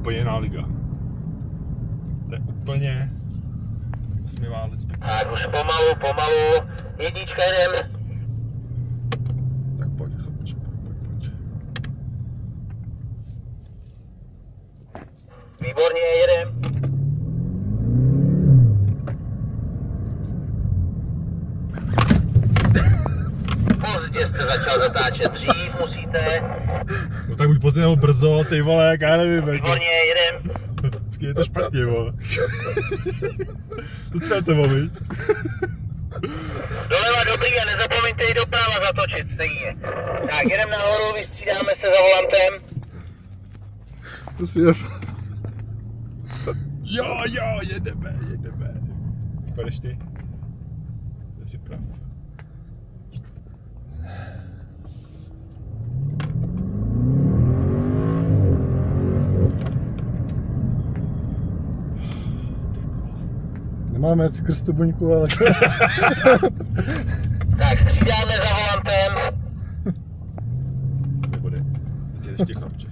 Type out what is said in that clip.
úplně jiná liga. To je úplně osmiválec pěkný. Tak už pomalu. Jednička jdem. Tak pojď, chlapče, pojď. Výborně, jedem. Pozdě jste začal zatáčet, dřív musíte. No tak buď pozdě nebo brzo, ty vole, jak já nevím. Výborně, jedem. Vždycky je to špatně, vole. Dostřel se, viď? Doleva dobrý a nezapomeňte i doprava zatočit stejně. Tak, jedem nahoru, vystřídáme se za volantem. Jo, jedeme. Půjdeš ty? Jsi připrav. Nemáme skrz tu buňku, ale... Tak, střídáme za volantem. Nebude. Jedeš ty, chlapče.